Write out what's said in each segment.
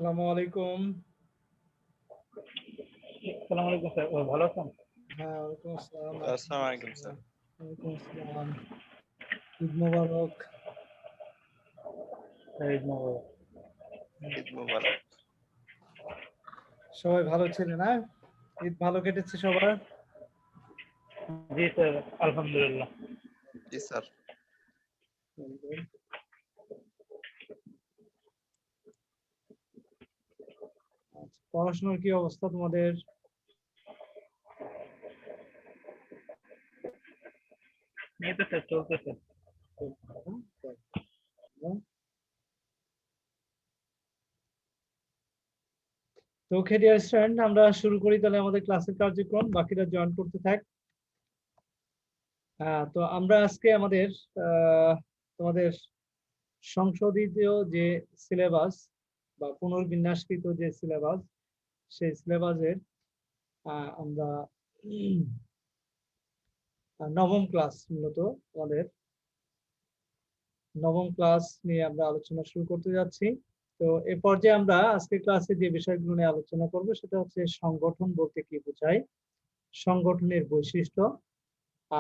আসসালামু আলাইকুম। আসসালামু আলাইকুম স্যার, ভালো আছেন? হ্যাঁ, ওয়ালাইকুম আসসালাম। আসসালামু আলাইকুম স্যার। ওয়ালাইকুম আসসালাম। ঈদ মোবারক। ঈদ মোবারক। ঈদ মুবারক। সবাই ভালো ছিলেন? না ঈদ ভালো কেটেছে সবার? জি স্যার, আলহামদুলিল্লাহ। জি স্যার। আচ্ছা, পড়াশোনার কি অবস্থা তোমাদের? এই তো স্যার চলতেছে। তো ওকে ডিয়ার স্টুডেন্ট, আমরা শুরু করি তাহলে আমাদের ক্লাসের কার্যক্রম। বাকিরা জয়েন করতে থাক। তো আমরা আজকে আমাদের তোমাদের সংশোধিত যে সিলেবাস বা পুনর্বিন্যাসকৃত যে সিলেবাস, সেই সিলেবাসের আমরা নবম ক্লাস, মূলত আমাদের নবম ক্লাস নিয়ে আমরা আলোচনা শুরু করতে যাচ্ছি। তো এ পর্যায়ে আমরা আজকে ক্লাসে যে বিষয়গুলো নিয়ে আলোচনা করব সেটা হচ্ছে সংগঠন বলতে কি বোঝায়, সংগঠনের বৈশিষ্ট্য,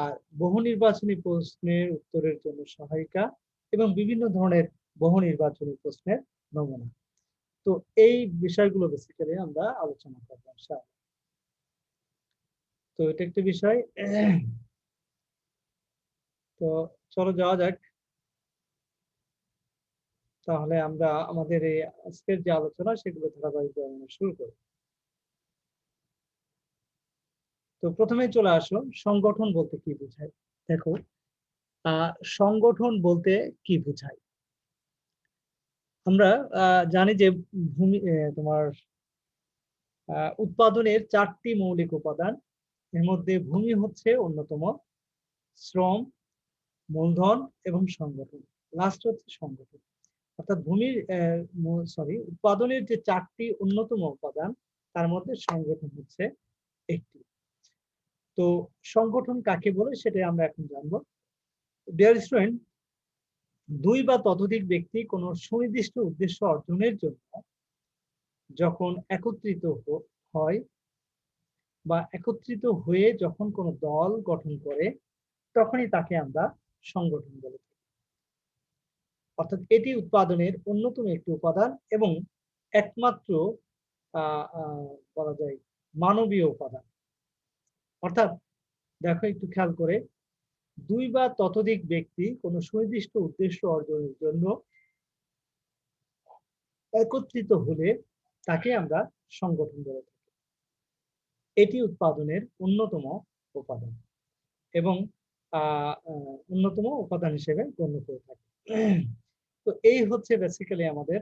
আর বহু নির্বাচনী প্রশ্নের উত্তরের জন্য সহায়িকা এবং বিভিন্ন ধরনের বহু নির্বাচনী প্রশ্নের নমুনা। তো এই বিষয়গুলো বেসিক্যালি আমরা আলোচনা করবো। তো এটা একটা বিষয়। তো চলো যাওয়া যাক। তাহলে আমরা আমাদের এই আজকের যে আলোচনা সেগুলো ধারাবাহিকভাবে আমরা শুরু করি। তো প্রথমে চলে আসো, সংগঠন বলতে কি বোঝায়। দেখো, সংগঠন বলতে কি বোঝায়। আমরা জানি যে ভূমি তোমার উৎপাদনের 4টি মৌলিক উপাদান, এর মধ্যে ভূমি হচ্ছে অন্যতম, শ্রম, মূলধন এবং সংগঠন, লাস্ট হচ্ছে সংগঠন। অর্থাৎ ভূমির উৎপাদনের যে 4টি অন্যতম উপাদান, তার মধ্যে সংগঠন হচ্ছে একটি। তো সংগঠন কাকে বলে সেটাই আমরা এখন জানবো। ডিয়ার স্টুডেন্ট, দুই বা ততোধিক ব্যক্তি কোনো সুনির্দিষ্ট উদ্দেশ্য অর্জনের জন্য যখন একত্রিত হয় বা একত্রিত হয়ে যখন কোনো দল গঠন করে, তখনই তাকে আমরা সংগঠন বলে থাকি। অর্থাৎ এটি উৎপাদনের অন্যতম একটি উপাদান এবং একমাত্র বলা যায় মানবীয় উপাদান। অর্থাৎ দেখো, একটু খেয়াল করে, দুই বা ততোধিক ব্যক্তি কোনো সুনির্দিষ্ট উদ্দেশ্য অর্জনের জন্য একত্রিত হলে তাকে আমরা সংগঠন বলে থাকি। এটি উৎপাদনের অন্যতম উপাদান এবং অন্যতম উপাদান হিসেবে গণ্য করে থাকি। তো এই হচ্ছে বেসিক্যালি আমাদের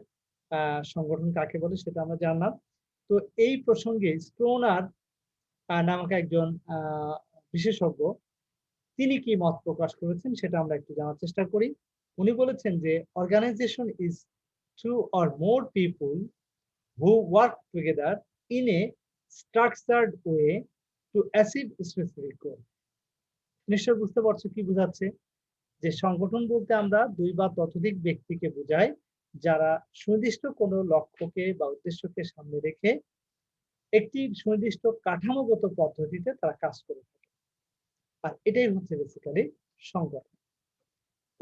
সংগঠন কাকে বলে সেটা আমরা জানলাম। তো এই প্রসঙ্গে স্টোনার নামক একজন বিশেষজ্ঞ, তিনি কি মত প্রকাশ করেছেন সেটা আমরা একটু জানার চেষ্টা করি। উনি বলেছেন যে organisation is two or more people who work together in a structured way to achieve specific goal. নিশ্চয় বুঝতে পারছো কি বোঝাচ্ছে, যে সংগঠন বলতে আমরা দুই বা ততোধিক ব্যক্তিকে বোঝাই যারা সুনির্দিষ্ট কোনো লক্ষ্যকে বা উদ্দেশ্যকে সামনে রেখে একটি সুনির্দিষ্ট কাঠামোগত পদ্ধতিতে তারা কাজ করে থাকে। আর এটাই হচ্ছে বেসিক্যালি সংগঠন।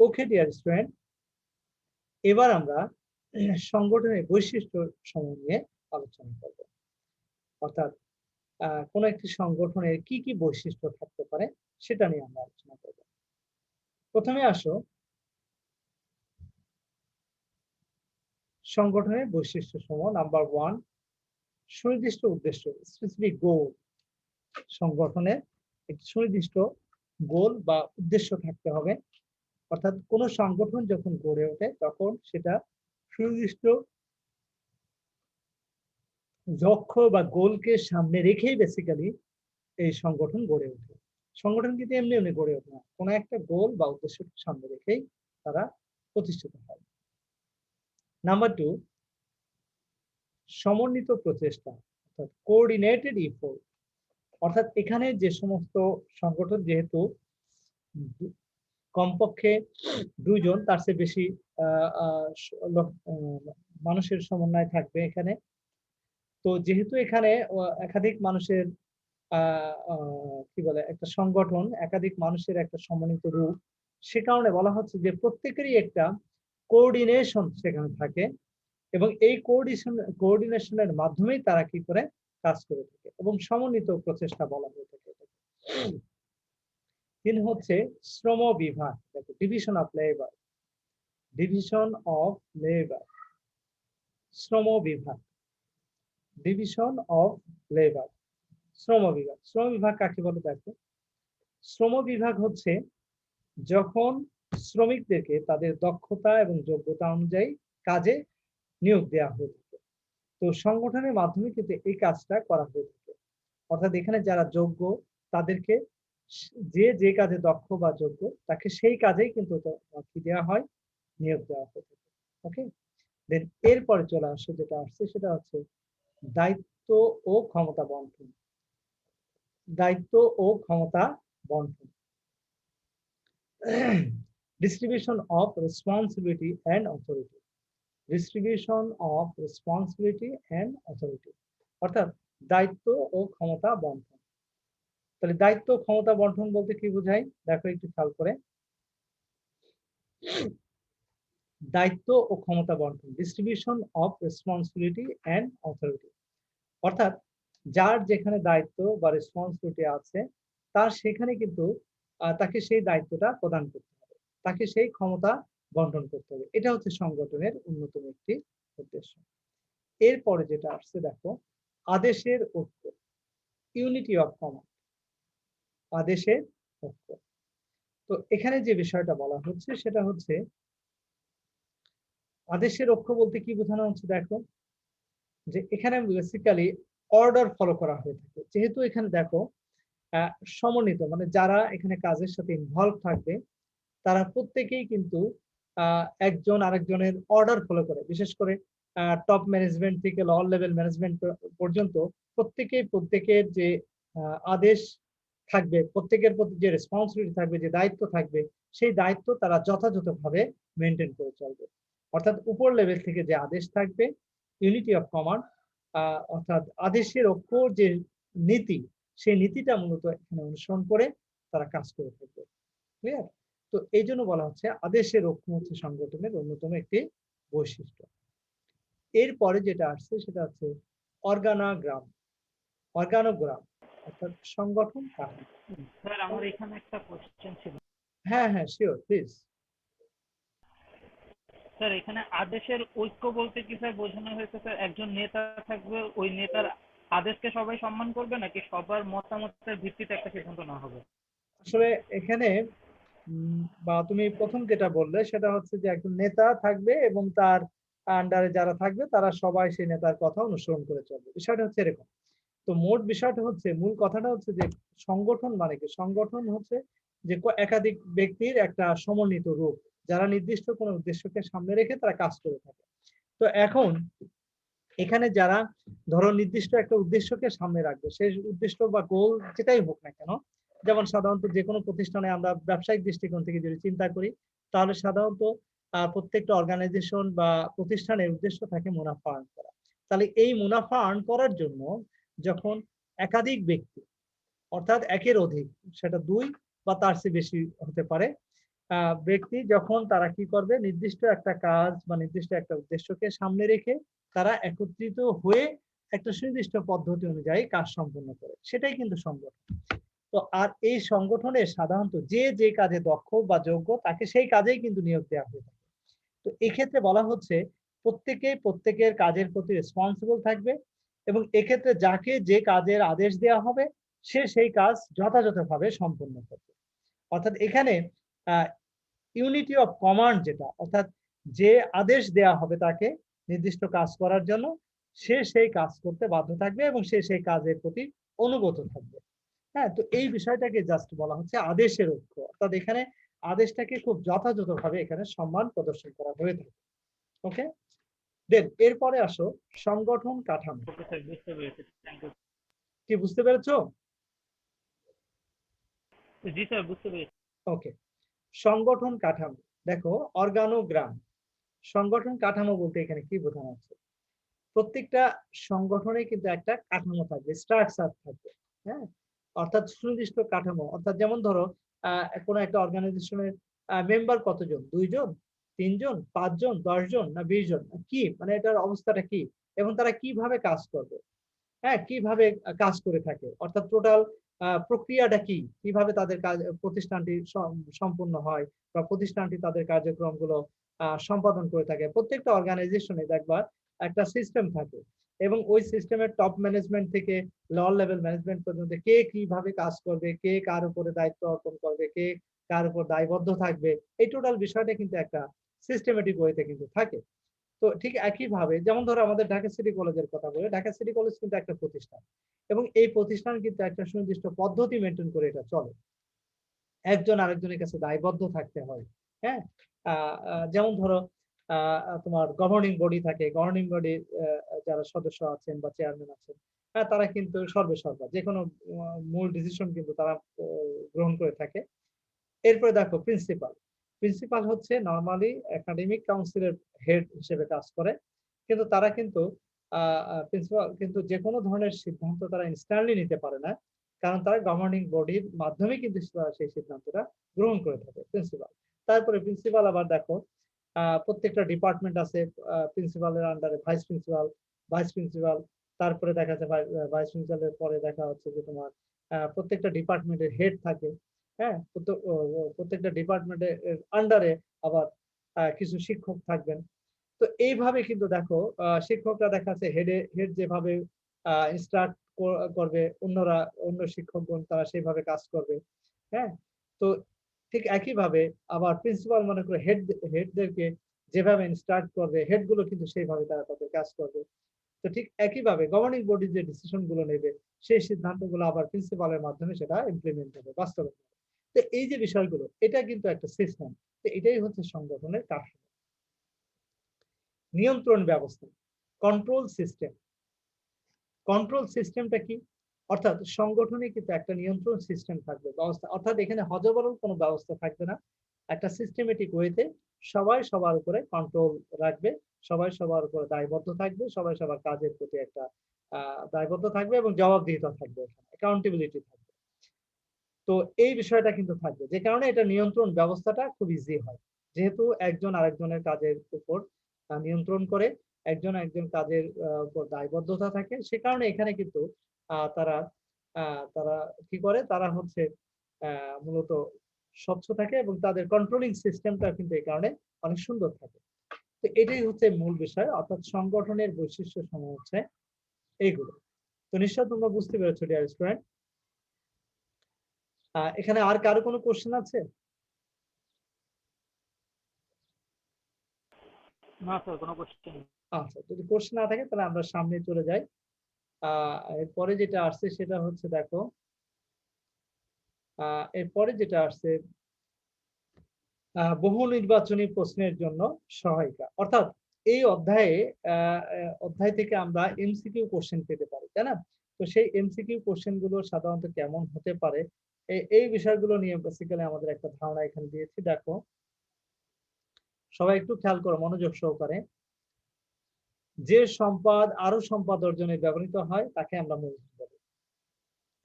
ওকে ডিয়ার স্টুডেন্ট, এবার আমরা সংগঠনের বৈশিষ্ট্য সমূহ নিয়ে আলোচনা করব। অর্থাৎ কোন একটি সংগঠনের কি কি বৈশিষ্ট্য থাকতে পারে সেটা নিয়ে আমরা আলোচনা করব। প্রথমে আসো, সংগঠনের বৈশিষ্ট্য সমূহ। নাম্বার 1, সুনির্দিষ্ট উদ্দেশ্য, স্পেসিফিক গোল। সংগঠনের একটি সুনির্দিষ্ট গোল বা উদ্দেশ্য থাকতে হবে। অর্থাৎ কোন সংগঠন যখন গড়ে ওঠে তখন সেটা সুনির্দিষ্ট লক্ষ্য বা গোলকে সামনে রেখেই বেসিক্যালি এই সংগঠন গড়ে ওঠে। সংগঠন কিন্তু এমনি এমনি গড়ে ওঠে না, কোনো একটা গোল বা উদ্দেশ্যকে সামনে রেখেই তারা প্রতিষ্ঠিত হয়। নাম্বার 2, সমন্বিত প্রচেষ্টা, অর্থাৎ কোঅর্ডিনেটেড এফোর্ট। অর্থাৎ এখানে যে সমস্ত সংগঠন, যেহেতু কমপক্ষে 2 জন, তার চেয়ে বেশি মানুষের সমন্বয় থাকবে এখানে। তো যেহেতু এখানে একাধিক মানুষের কি বলে একটা সংগঠন, একাধিক মানুষের একটা সমন্বিত রূপ, সে কারণে বলা হচ্ছে যে প্রত্যেকেরই একটা কোঅর্ডিনেশন সেখানে থাকে এবং এই কোঅর্ডিনেশনের মাধ্যমেই তারা কি করে কাজ করে থাকে এবং সমন্বিত প্রচেষ্টা বলা হয়ে থাকে এটাকে। তিন হচ্ছে শ্রম বিভাগ, দেখো division of labour, division of labour, শ্রম বিভাগ, ডিভিশন অফ লেবার, শ্রম বিভাগ। শ্রম বিভাগ কাকে বলে দেখো, শ্রম বিভাগ হচ্ছে যখন শ্রমিকদেরকে তাদের দক্ষতা এবং যোগ্যতা অনুযায়ী কাজে নিয়োগ দেওয়া হয়ে থাকে। তো সংগঠনের মাধ্যমে কিন্তু এই কাজটা করা হয়ে থাকে। অর্থাৎ এখানে যারা যোগ্য তাদেরকে যে যে কাজে দক্ষ বা যোগ্য তাকে সেই কাজেই কিন্তু কি দেওয়া হয়, নিয়োগ দেওয়া হয়ে থাকে। ওকে, দেন এরপরে চলে আসে যেটা আসছে সেটা হচ্ছে দায়িত্ব ও ক্ষমতা বন্টন। দায়িত্ব ও ক্ষমতা বন্টন, distribution of responsibility and authority, distribution of responsibility and authority, অর্থাৎ দায়িত্ব ও ক্ষমতা বন্টন। তাহলে দায়িত্ব ও ক্ষমতা বন্টন বলতে কি বোঝায় দেখো একটু খেয়াল করে, দায়িত্ব ও ক্ষমতা বন্টন, distribution of responsibility and authority, অর্থাৎ যার যেখানে দায়িত্ব বা রেসপন্সিবিলিটি আছে তার সেখানে কিন্তু তাকে সেই দায়িত্বটা প্রদান করতে হবে, তাকে সেই ক্ষমতা বন্টন করতে হবে। এটা হচ্ছে সংগঠনের অন্যতম একটি উদ্দেশ্য। এরপরে যেটা আসছে দেখো আদেশের ঐক্য, ইউনিটি অফ কমান্ড, আদেশের ঐক্য। তো এখানে যে বিষয়টা বলা হচ্ছে সেটা হচ্ছে আদেশের ঐক্য বলতে কি বোঝানো হচ্ছে দেখো, যে এখানে বেসিক্যালি অর্ডার ফলো করা হয়ে থাকে। যেহেতু এখানে দেখো সমন্বিত মানে যারা এখানে কাজের সাথে ইনভলভ থাকবে তারা প্রত্যেকেই কিন্তু একজন আরেকজনের অর্ডার ফলো করে, বিশেষ করে টপ ম্যানেজমেন্ট থেকে লোয়ার লেভেল ম্যানেজমেন্ট পর্যন্ত প্রত্যেকেই প্রত্যেকের যে আদেশ থাকবে, প্রত্যেকের প্রতি যে রেসপন্সিবিলিটি থাকবে, যে দায়িত্ব থাকবে, সেই দায়িত্ব তারা যথাযথভাবে মেনটেন করে চলবে। অর্থাৎ উপর লেভেল থেকে যে আদেশ থাকবে, ইউনিটি অফ কমান্ড, অর্থাৎ আদেশের ঐক্য যে নীতি, সেই নীতিটা মূলত এখানে অনুসরণ করে তারা কাজ করে থাকবে। ক্লিয়ার? তো এই জন্য বলা হচ্ছে আদেশের ঐক্য হচ্ছে সংগঠনের অন্যতম একটি বৈশিষ্ট্য। এরপরে যেটা আসছে সেটা হচ্ছে অর্গানোগ্রাম, অর্গানোগ্রাম অর্থাৎ সংগঠন কাঠামো। স্যার আমার এখানে একটা কোশ্চেন ছিল। হ্যাঁ হ্যাঁ শিওর প্লিজ। স্যার এখানে আদেশের ঐক্য বলতে কি স্যার বোঝানো হয়েছে স্যার একজন নেতা থাকবে, ওই নেতার আদেশকে সবাই সম্মান করবে নাকি সবার মতামতের ভিত্তিতে একটা সিদ্ধান্ত নেওয়া হবে? আসলে এখানে বা তুমি প্রথম যেটা বললে সেটা হচ্ছে যে একজন নেতা থাকবে এবং তার আন্ডারে যারা থাকবে তারা সবাই সেই নেতার কথা অনুসরণ করে চলবে, বিষয়টা হচ্ছে এরকম। তো মোট বিষয়টা হচ্ছে, মূল কথাটা হচ্ছে যে সংগঠন মানে কি, সংগঠন হচ্ছে যে একাধিক ব্যক্তির একটা সমন্বিত রূপ যারা নির্দিষ্ট কোনো উদ্দেশ্যকে সামনে রেখে তারা কাজ করে থাকে। তো এখন এখানে যারা ধরো নির্দিষ্ট একটা উদ্দেশ্যকে সামনে রাখবে, সেই উদ্দেশ্য বা গোল যেটাই হোক না কেন, যেমন সাধারণত যে কোনো প্রতিষ্ঠানে আমরা ব্যবসায়িক দৃষ্টিকোণ থেকে যদি চিন্তা করি তাহলে সাধারণত প্রত্যেকটা অর্গানাইজেশন বা প্রতিষ্ঠানের উদ্দেশ্য থাকে মুনাফা আর্ন করা। তাহলে এই মুনাফা আর্ন করার জন্য যখন একাধিক ব্যক্তি অর্থাৎ একের অধিক, সেটা দুই বা তার চেয়ে বেশি হতে পারে, ব্যক্তি যখন তারা কি করবে নির্দিষ্ট একটা কাজ বা নির্দিষ্ট একটা উদ্দেশ্যকে সামনে রেখে তারা একত্রিত হয়ে একটা সুনির্দিষ্ট পদ্ধতি অনুযায়ী কাজ সম্পন্ন করে, সেটাই কিন্তু সংগঠন। তো আর এই সংগঠনে সাধারণত যে যে কাজে দক্ষ বা যোগ্য তাকে সেই কাজেই কিন্তু নিয়োগ দেওয়া হয়ে থাকে। তো এই ক্ষেত্রে বলা হচ্ছে প্রত্যেকে প্রত্যেকের কাজের প্রতি রেসপন্সিবল থাকবে এবং এক্ষেত্রে যাকে যে কাজের আদেশ দেওয়া হবে সে সেই কাজ যথাযথভাবে সম্পন্ন করবে। অর্থাৎ এখানে ইউনিটি অফ কমান্ড যেটা, অর্থাৎ যে আদেশ দেওয়া হবে তাকে নির্দিষ্ট কাজ করার জন্য সে সেই কাজ করতে বাধ্য থাকবে এবং সে সেই কাজের প্রতি অনুগত থাকবে। হ্যাঁ, তো এই বিষয়টাকে জাস্ট বলা হচ্ছে আদেশের ঐক্য, অর্থাৎ এখানে আদেশটাকে খুব যথাযথভাবে এখানে সম্মান প্রদর্শন করা হয়ে থাকে। ওকে, দেন এরপরে আসো সংগঠন কাঠামো। ওকে স্যার, বুঝতে পেরেছি, থ্যাংক ইউ। কি বুঝতে পেরেছো? জি স্যার, বুঝতে পেরেছি। ওকে, সংগঠন কাঠামো দেখো অর্গানোগ্রাম, সংগঠন কাঠামো বলতে এখানে কি বোঝানো হচ্ছে? প্রত্যেকটা সংগঠনে কিন্তু একটা কাঠামো থাকবে, স্ট্রাকচার থাকবে। হ্যাঁ? অর্থাৎ সুনির্দিষ্ট কাঠামো। অর্থাৎ যেমন ধরো কোনো একটা অর্গানাইজেশনের মেম্বার কতজন? ২ জন, ৩ জন, ৫ জন, ১০ জন না ২০ জন? কি? মানে এটার অবস্থাটা কি? এবং তারা কিভাবে কাজ করবে? হ্যাঁ? কিভাবে কাজ করে থাকে? অর্থাৎ টোটাল প্রক্রিয়াটা কি? কিভাবে তাদের কাজ প্রতিষ্ঠানটি সম্পূর্ণ হয় বা প্রতিষ্ঠানটি তাদের কার্যক্রমগুলো সম্পাদন করে থাকে। প্রত্যেকটা অর্গানাইজেশনে দেখবা একটা সিস্টেম থাকে এবং ওই সিস্টেমের টপ ম্যানেজমেন্ট থেকে লোয়ার লেভেল ম্যানেজমেন্ট পর্যন্ত কে কিভাবে কাজ করবে, কে কার উপরে দায়িত্ব অর্পণ করবে, কে কার উপর দায়বদ্ধ থাকবে। এই টোটাল বিষয়টা কিন্তু একটা সিস্টেমেটিক ওয়েতে কিন্তু থাকে। তো ঠিক একইভাবে যেমন ধরো আমাদের ঢাকা সিটি কলেজের কথা বলি, ঢাকা সিটি কলেজ কিন্তু একটা প্রতিষ্ঠান এবং এই প্রতিষ্ঠান কিন্তু একটা সুনির্দিষ্ট পদ্ধতি মেইনটেইন করে এটা চলে। একজন আরেকজনের কাছে দায়বদ্ধ থাকতে হয়। হ্যাঁ? আ আ যেমন ধরো আ তোমার গভর্নিং বডি থাকে। গভর্নিং বডির যারা সদস্য আছেন বা চেয়ারম্যান আছেন, তারা কিন্তু সর্বেসর্বা। যেকোনো মূল ডিসিশন কিন্তু তারা ও গ্রহণ করে থাকে। এরপরে দেখো প্রিন্সিপাল। প্রিন্সিপাল হচ্ছে নরমালি একাডেমিক কাউন্সিলের হেড হিসেবে কাজ করে। কিন্তু তারা কিন্তু আ আ প্রিন্সিপাল কিন্তু যেকোনো ধরনের সিদ্ধান্ত তারা ইনস্ট্যান্টলি নিতে পারে না। কারণ তারা গভর্নিং বডির মাধ্যমে কিন্তু সেই সিদ্ধান্তটা গ্রহণ করে থাকে প্রিন্সিপাল। তারপরে প্রিন্সিপাল আবার দেখো প্রত্যেকটা ডিপার্টমেন্ট আছে প্রিন্সিপালের আন্ডারে ভাইস প্রিন্সিপাল, ভাইস প্রিন্সিপাল তারপরে দেখা যায় ভাইস প্রিন্সিপালের পরে দেখা হচ্ছে যে তোমার প্রত্যেকটা ডিপার্টমেন্টের হেড থাকে। হ্যাঁ? প্রত্যেকটা ডিপার্টমেন্টের আন্ডারে আবার কিছু শিক্ষক থাকবেন। তো এইভাবে কিন্তু দেখো শিক্ষকরা দেখা যাচ্ছে হেড যেভাবে ইনস্ট্রাক্ট করবে অন্যরা অন্য শিক্ষকগণ তারা সেভাবে কাজ করবে। হ্যাঁ? তো ঠিক একইভাবে আবার প্রিন্সিপাল মনে করে হেডদেরকে যেভাবে ইনস্ট্রাক্ট করবে হেড গুলো কিন্তু সেইভাবে তারা তাদের কাজ করবে। তো ঠিক একইভাবে গভর্নিং বডি যে ডিসিশন গুলো নেবে সেই সিদ্ধান্তগুলো আবার প্রিন্সিপালের মাধ্যমে সেটা ইমপ্লিমেন্ট হবে, বাস্তবায়ন হবে। তো এই যে বিষয়গুলো এটা কিন্তু একটা সিস্টেম। তো এটাই হচ্ছে সংগঠনের কাঠামো। নিয়ন্ত্রণ ব্যবস্থা, কন্ট্রোল সিস্টেম। কন্ট্রোল সিস্টেমটা কি? অর্থাৎ সংগঠনে কিন্তু একটা নিয়ন্ত্রণ সিস্টেম থাকবে, ব্যবস্থা। অর্থাৎ এখানে হযবরল কোনো ব্যবস্থা থাকবে না। একটা সিস্টেমেটিক ওয়েতে সবাই সবার উপরে কন্ট্রোল রাখবে। সবাই সবার উপরে দায়বদ্ধ থাকবে। সবাই সবার কাজের প্রতি একটা দায়বদ্ধ থাকবে এবং জবাবদিহিতা থাকবে এখানে। অ্যাকাউন্টেবিলিটি থাকবে। তো এই বিষয়টা কিন্তু থাকবে। যে কারণে এটা নিয়ন্ত্রণ ব্যবস্থাটা খুব ইজি হয়। যেহেতু একজন আরেকজনের কাজের উপর নিয়ন্ত্রণ করে, একজন একজন কাজের উপর দায়বদ্ধতা থাকে। সে কারণে এখানে কিন্তু আ তারা আ তারা কি করে? তারা হচ্ছে মূলত স্বচ্ছ থাকে এবং তাদের কন্ট্রোলিং সিস্টেমটা কিন্তু এই কারণে অনেক সুন্দর থাকে। তো এটাই হচ্ছে মূল বিষয়। অর্থাৎ সংগঠনের বৈশিষ্ট্য সমূহ হচ্ছে এইগুলো। তো নিশ্চয়ই তোমরা বুঝতে পেরেছো ডিয়ার স্টুডেন্ট। এখানে আর কারো কোনো কোয়েশ্চেন আছে? না স্যার, কোনো কোশ্চেন নেই। আচ্ছা, যদি কোয়েশ্চেন না থাকে তাহলে আমরা সামনে চলে যাই। এরপরে যেটা আসছে সেটা হচ্ছে দেখো, এরপরে যেটা আসছে বহু নির্বাচনী প্রশ্নের জন্য সহায়িকা। অর্থাৎ এই অধ্যায়ে আ আ অধ্যায় থেকে আমরা এমসিকিউ কোয়েশ্চেন পেতে পারি, তাই না? তো সেই এমসিকিউ কোয়েশ্চেন গুলো সাধারণত কেমন হতে পারে? এই বিষয়গুলো নিয়ে বেসিক্যালি আমাদের একটা ধারণা এখানে দিয়েছি। দেখো, সবাই একটু খেয়াল করো মনোযোগ সহকারে। যে সম্পদ আরো সম্পদ অর্জনে ব্যবহৃত হয় তাকে আমরা মূলধন বলি।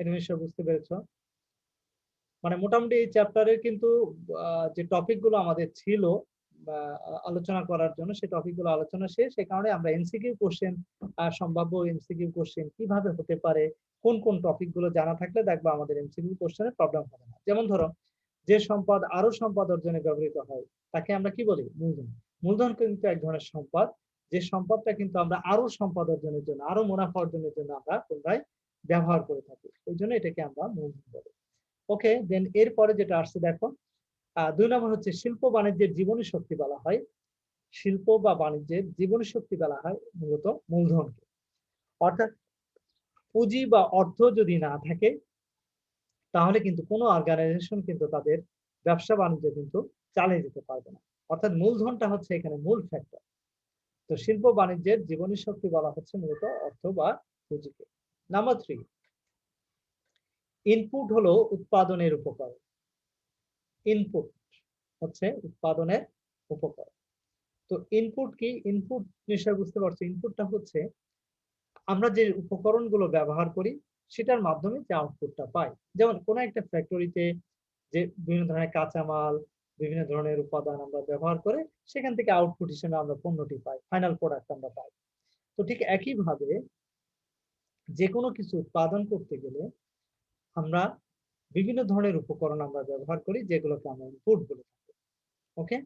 এটা নিশ্চয়ই বুঝতে পেরেছ? মানে মোটামুটি এই চ্যাপ্টারের কিন্তু যে টপিক গুলো আমাদের ছিল বা আলোচনা করার জন্য সেই টপিক গুলো আলোচনা শেষ। সে কারণে আমরা এমসিকিউ কোশ্চেন সম্ভাব্য এমসিকিউ কোশ্চেন কিভাবে হতে পারে, কোন কোন টপিক গুলো জানা থাকলে দেখবা আমাদের এমসিকিউ কোশ্চেনের প্রবলেম হবে না। যেমন ধরো, যে সম্পদ আরো সম্পদ অর্জনে ব্যবহৃত হয় তাকে আমরা কি বলি? মূলধন। মূলধন কিন্তু এক ধরনের সম্পদ, যে সম্পদটা কিন্তু আমরা আরো সম্পদ অর্জনের জন্য, আরো মুনাফা অর্জনের জন্য আমরা পুনরায় ব্যবহার করে থাকি। ওই জন্য এটাকে আমরা মূলধন বলি। ওকে, দেন এরপরে যেটা আসছে দেখো, ২ নম্বর হচ্ছে শিল্প বাণিজ্যের জীবনী শক্তি বলা হয়। শিল্প বা বাণিজ্যের জীবনী শক্তি বলা হয় মূলত মূলধনকে। অর্থাৎ পুঁজি বা অর্থ যদি না থাকে তাহলে কিন্তু কোনো অর্গানাইজেশন কিন্তু তাদের ব্যবসা বাণিজ্য কিন্তু চালিয়ে যেতে পারবে না। অর্থাৎ মূলধনটা হচ্ছে এখানে মূল ফ্যাক্টর। তো শিল্প বাণিজ্যের জীবনী শক্তি বলা হচ্ছে মূলত অর্থ বা পুঁজিকে। নাম্বার 3, ইনপুট হলো উৎপাদনের উপকরণ। ইনপুট হচ্ছে উৎপাদনের উপকরণ। তো ইনপুট কি? ইনপুট নিশ্চয় বুঝতে পারছো। ইনপুটটা হচ্ছে আমরা যে উপকরণগুলো ব্যবহার করি সেটার মাধ্যমে যে আউটপুটটা পাই। যেমন কোন একটা ফ্যাক্টরিতে যে বিভিন্ন ধরনের কাঁচামাল, বিভিন্ন ধরনের উপাদান আমরা ব্যবহার করে সেখান থেকে আউটপুট হিসেবে আমরা পণ্যটি পাই। ফাইনাল প্রোডাক্ট আমরা পাই। তো ঠিক একইভাবে যেকোনো কিছু উৎপাদন করতে গেলে আমরা বিভিন্ন ধরনের উপকরণ আমরা ব্যবহার করি যেগুলোকে আমরা ইনপুট বলে থাকি। ওকে?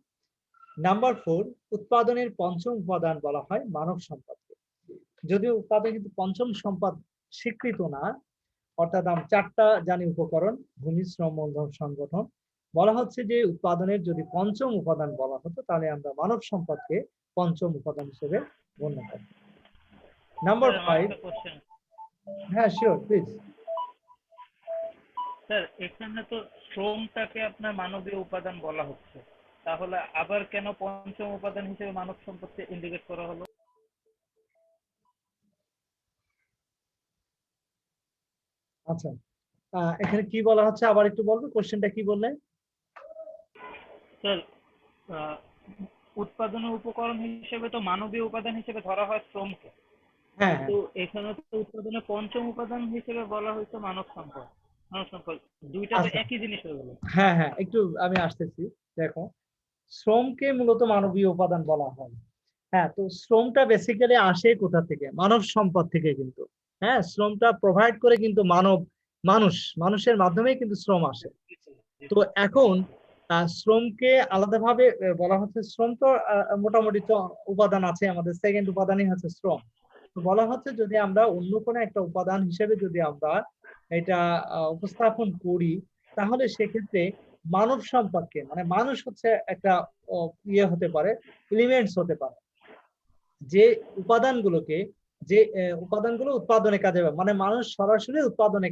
নাম্বার 4, উৎপাদনের পঞ্চম উপাদান বলা হয় মানব সম্পদকে। যদিও উৎপাদন কিন্তু পঞ্চম সম্পদ স্বীকৃত না, অর্থাৎ আমরা 4টা জানি উপকরণ, ভূমি, শ্রম, মূলধন, সংগঠন। বলা হচ্ছে যে উৎপাদনের যদি পঞ্চম উপাদান বলা হতো তাহলে আমরা মানব সম্পদকে পঞ্চম উপাদান হিসেবে গণ্য করি। নাম্বার স্যার আমার 5, একটা কোশ্চেন। হ্যাঁ শিওর প্লিজ। স্যার এখানে তো শ্রমটাকে আপনার মানবীয় উপাদান বলা হচ্ছে, তাহলে আবার কেন পঞ্চম উপাদান হিসেবে মানব সম্পদকে ইন্ডিকেট করা হলো? আচ্ছা, এখানে কি বলা হচ্ছে আবার একটু বলবে, কোশ্চেনটা কি বললেন? স্যার আহ, উৎপাদনের উপকরণ হিসেবে তো মানবীয় উপাদান হিসেবে ধরা হয় শ্রমকে, হ্যাঁ, কিন্তু এখানে তো উৎপাদনের পঞ্চম উপাদান হিসেবে বলা হয়েছে মানব সম্পদ। মানব সম্পদ দুইটা তো আচ্ছা, একই জিনিস হয়ে গেল। হ্যাঁ, হ্যাঁ, একটু আমি আসতেছি। দেখো, শ্রমকে মূলত মানবীয় উপাদান বলা হয়। হ্যাঁ, তো শ্রমটা বেসিক্যালি আসে কোথা থেকে? মানব সম্পদ থেকে কিন্তু। হ্যাঁ, শ্রমটা প্রোভাইড করে কিন্তু মানুষের মাধ্যমেই কিন্তু শ্রম আসে। তো এখন শ্রমকে আলাদাভাবে বলা হচ্ছে, শ্রম তো মোটামুটি উপাদান আছে, আমাদের সেকেন্ড উপাদানই হচ্ছে শ্রম। তো বলা হচ্ছে যদি আমরা অন্য কোনো একটা উপাদান হিসেবে যদি আমরা এটা উপস্থাপন করি তাহলে সেক্ষেত্রে মানব সম্পদকে, মানে মানুষ হচ্ছে একটা ইয়ে হতে পারে, এলিমেন্টস হতে পারে যে উপাদানগুলোকে, যে উপাদানগুলো উৎপাদনে কাজে, মানে মানুষ সরাসরি উৎপাদনে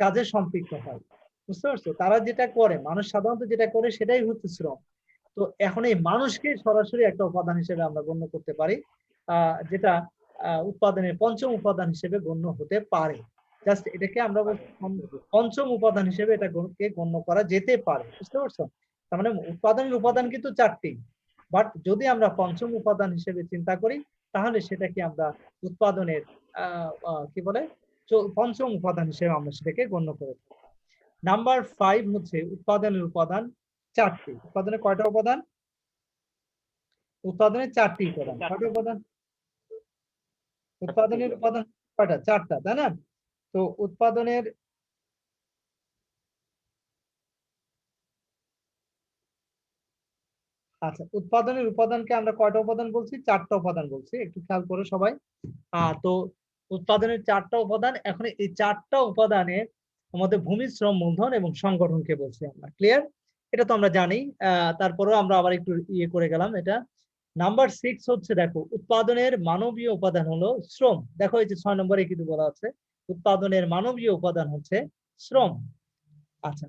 কাজে সম্পৃক্ত হয়। বুঝতে পারছো? তারা যেটা করে, মানুষ সাধারণত যেটা করে সেটাই হচ্ছে শ্রম। তো এখন এই মানুষকে সরাসরি একটা উপাদান হিসেবে আমরা গণ্য করতে পারি, যেটা উৎপাদনের পঞ্চম উপাদান হিসেবে গণ্য হতে পারে। জাস্ট এটাকে আমরা বলছি পঞ্চম উপাদান হিসেবে এটাকে গণ্য করা যেতে পারে। বুঝতে পারছো? তার মানে উৎপাদনের উপাদান কিন্তু 4টি, বাট যদি আমরা পঞ্চম উপাদান হিসেবে চিন্তা করি তাহলে সেটাকে আমরা উৎপাদনের কি বলে পঞ্চম উপাদান হিসেবে আমরা সেটাকে গণ্য করে থাকি। নাম্বার 5 হচ্ছে উৎপাদনের উপাদান 4টি। উৎপাদনের কয়টা উপাদান? উৎপাদনের 4টি উপাদান। কয়টা উপাদান? উৎপাদনের উপাদান কয়টা? 4টা, তাই না? তো উৎপাদনের আচ্ছা, উৎপাদনের উপাদানকে আমরা কয়টা উপাদান বলছি? 4টা উপাদান বলছি, একটু খেয়াল করো সবাই। তো উৎপাদনের 4টা উপাদান। এখন এই 4টা উপাদানে আমাদের ভূমি, শ্রম, মূলধন এবং সংগঠনকে বলছি আমরা। ক্লিয়ার? এটা তো আমরা জানি। তারপরেও আমরা আবার একটু ইয়ে করে গেলাম এটা। নাম্বার 6 হচ্ছে, দেখো, উৎপাদনের মানবীয় উপাদান হলো শ্রম। দেখো এই যে 6 নম্বরে কিন্তু বলা আছে উৎপাদনের মানবীয় উপাদান হচ্ছে শ্রম। আচ্ছা,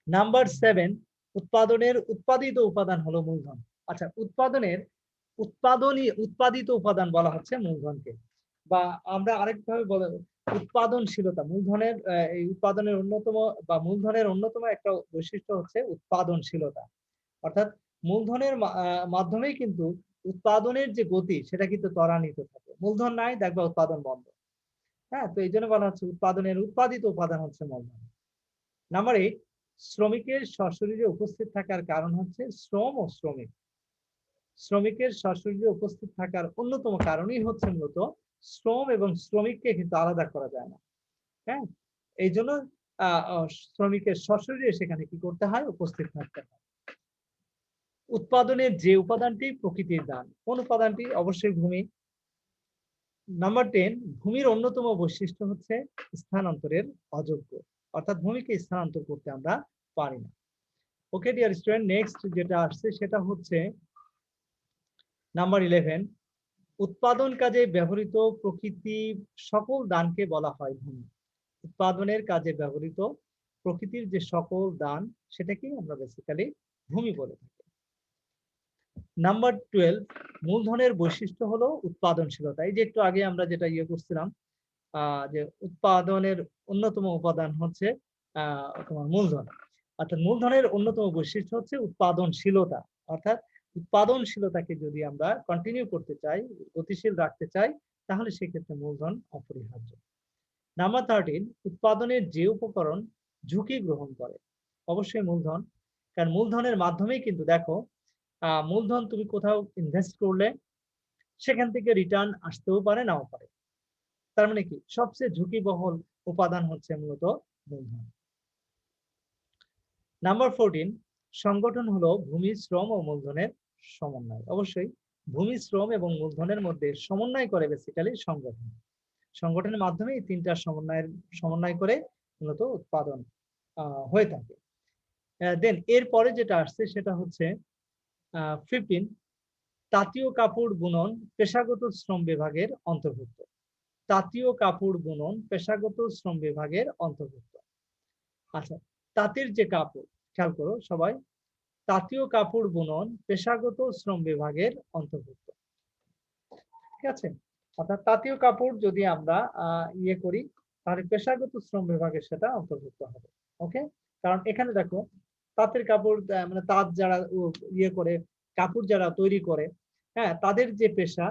নাম্বার 7, উৎপাদনের উৎপাদিত উপাদান হলো মূলধন। আচ্ছা, উৎপাদিত উপাদান বলা হচ্ছে মূলধনকে, বা আমরা আরেকভাবে বলে উৎপাদনশীলতা। মূলধনের এই উৎপাদনের অন্যতম বা মূলধনের অন্যতম একটা বৈশিষ্ট্য হচ্ছে উৎপাদনশীলতা। অর্থাৎ মূলধনের মাধ্যমেই কিন্তু উৎপাদনের যে গতি সেটা কিন্তু ত্বরান্বিত থাকে। মূলধন নাই, দেখবা উৎপাদন বন্ধ। হ্যাঁ, তো এই জন্য বলা হচ্ছে উৎপাদনের উৎপাদিত উপাদান হচ্ছে মূলধন। নাম্বার 8, শ্রমিকের সশরীরে উপস্থিত থাকার কারণ হচ্ছে শ্রম ও শ্রমিক। শ্রমিকের সশরীরে উপস্থিত থাকার অন্যতম কারণই হচ্ছে মূলত শ্রম, এবং শ্রমিককে কিন্তু আলাদা করা যায় না। হ্যাঁ, এই জন্য শ্রমিকের সশরীরে সেখানে কি করতে হয়? উপস্থিত থাকতে হয়। উৎপাদনের যে উপাদানটি প্রকৃতির দান, কোন উপাদানটি? অবশ্যই ভূমি। নাম্বার 10, ভূমির অন্যতম বৈশিষ্ট্য হচ্ছে স্থানান্তরের অযোগ্য, অর্থাৎ ভূমিকে স্থানান্তর করতে আমরা পারি না। ওকে ডিয়ার স্টুডেন্ট, নেক্সট যেটা আসছে সেটা হচ্ছে নাম্বার 11, উৎপাদন কাজে ব্যবহৃত প্রকৃতি সকল দানকে বলা হয় ভূমি। উৎপাদনের কাজে ব্যবহৃত প্রকৃতির যে সকল দান সেটাকে আমরা বেসিক্যালি ভূমি বলে থাকি। নাম্বার 12, মূলধনের বৈশিষ্ট্য হলো উৎপাদনশীলতা। এই যে একটু আগে আমরা যেটা ইয়ে করছিলাম, যে উৎপাদনের অন্যতম উপাদান হচ্ছে তোমার মূলধন। অর্থাৎ মূলধনের অন্যতম বৈশিষ্ট্য হচ্ছে উৎপাদনশীলতা। অর্থাৎ উৎপাদনশীলতাকে যদি আমরা কন্টিনিউ করতে চাই, গতিশীল রাখতে চাই, তাহলে সেক্ষেত্রে মূলধন অপরিহার্য। নাম্বার 13, উৎপাদনের যে উপকরণ ঝুঁকি গ্রহণ করে, অবশ্যই মূলধন। কারণ মূলধনের মাধ্যমেই কিন্তু দেখো, মূলধন তুমি কোথাও ইনভেস্ট করলে সেখান থেকে রিটার্ন আসতেও পারে, নাও পারে। তার মানে কি, সবচেয়ে ঝুঁকিবহুল উপাদান হচ্ছে মূলত মূলধন। নাম্বার 14, সংগঠন হলো ভূমি, শ্রম ও মূলধনের সমন্বয়। অবশ্যই ভূমি, শ্রম এবং মূলধনের মধ্যে সমন্বয় করে বেসিক্যালি সংগঠন। সংগঠনের মাধ্যমে এই তিনটা সমন্বয় করে মূলত উৎপাদন হয়ে থাকে। দেন এরপরে যেটা আসছে সেটা হচ্ছে 15, তাঁতীয় কাপড় বুনন পেশাগত শ্রম বিভাগের অন্তর্ভুক্ত। তাঁতীয় কাপড় বুনন পেশাগত শ্রম বিভাগের অন্তর্ভুক্ত। আচ্ছা, তাঁতের যে কাপড়, খেয়াল করো সবাই, তাঁতীয় কাপড় বুনন পেশাগত শ্রম বিভাগের অন্তর্ভুক্ত। ঠিক আছে, অর্থাৎ তাঁতীয় কাপড় যদি আমরা ইয়ে করি, তাহলে পেশাগত শ্রম বিভাগের সেটা অন্তর্ভুক্ত হবে। ওকে, কারণ এখানে দেখো তাঁতের কাপড় মানে তাঁত যারা ইয়ে করে, কাপড় যারা তৈরি করে, হ্যাঁ, তাদের যে পেশা,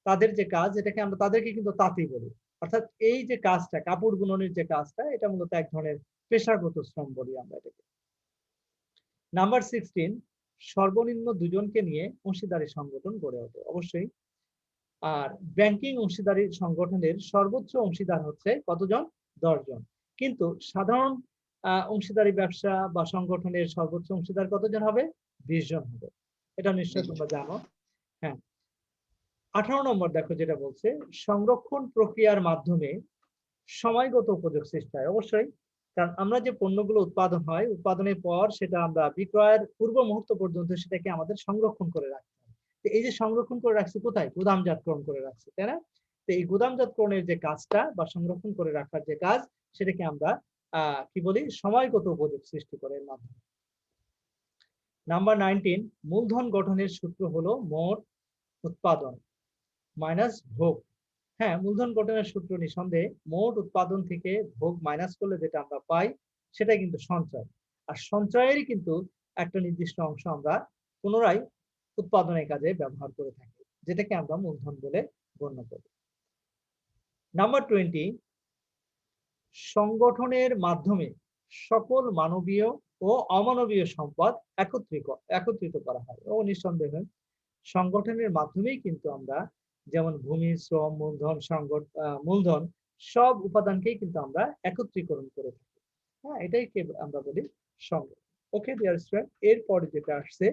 তাদের যে কাজ, এটাকে আমরা তাদেরকে কিন্তু তাঁতি বলি। অর্থাৎ এই যে কাজটা, কাপড় বুননের যে কাজটা, এটা মূলত এক ধরনের পেশাগত শ্রম বলি আমরা এটাকে। নাম্বার 16, সর্বনিম্ন দুজনকে নিয়ে অংশীদারি সংগঠন গড়ে ওঠে। অবশ্যই, আর ব্যাংকিং অংশীদারি সংগঠনের সর্বোচ্চ অংশীদার হচ্ছে কতজন? 10 জন। কিন্তু সাধারণ অংশীদারি ব্যবসা বা সংগঠনের সর্বোচ্চ অংশীদার কতজন হবে? 20 জন হবে। এটা নিশ্চয়ই তোমরা জানো। হ্যাঁ, 18 নম্বর দেখো যেটা বলছে, সংরক্ষণ প্রক্রিয়ার মাধ্যমে সময়গত উপযোগ সৃষ্টি হয়। অবশ্যই, কারণ আমরা যে পণ্যগুলো উৎপাদন হয়, উৎপাদনের পর সেটা আমরা বিক্রয়ের পূর্ব মুহূর্ত পর্যন্ত সেটাকে আমাদের সংরক্ষণ করে রাখতে হয়। তো এই যে সংরক্ষণ করে রাখছি কোথায়? গুদামজাতকরণ করে রাখছি, তাই না? তো এই গুদামজাতকরণের যে কাজটা বা সংরক্ষণ করে রাখার যে কাজ, সেটাকে আমরা কি বলি? সময়গত উপযোগ সৃষ্টি করে এর মাধ্যমে। নাম্বার 19, মূলধন গঠনের সূত্র হলো মোট উৎপাদন মাইনাস ভোগ। হ্যাঁ, মূলধন গঠনের সূত্র নিঃসন্দেহে মোট উৎপাদন থেকে ভোগ মাইনাস করলে যেটা আমরা পাই, সেটাই কিন্তু সঞ্চয়। আর সঞ্চয়েরই কিন্তু একটা নির্দিষ্ট অংশ আমরা পুনরায় উৎপাদনের কাজে ব্যবহার করে থাকি, যেটাকে আমরা মূলধন বলে গণ্য করি। নাম্বার 20, সংগঠনের মাধ্যমে সকল মানবীয় ও অমানবীয় সম্পদ একত্রিত করা হয়। ও নিঃসন্দেহে সংগঠনের মাধ্যমেই কিন্তু আমরা, যেমন ভূমি, শ্রম, মূলধন সব উপাদানকেই কিন্তু আমরা একত্রীকরণ করে থাকি। হ্যাঁ, এটাই আমরা বলি সংগঠন। ওকে ডিয়ার স্টুডেন্ট, এরপরে যেটা আসছে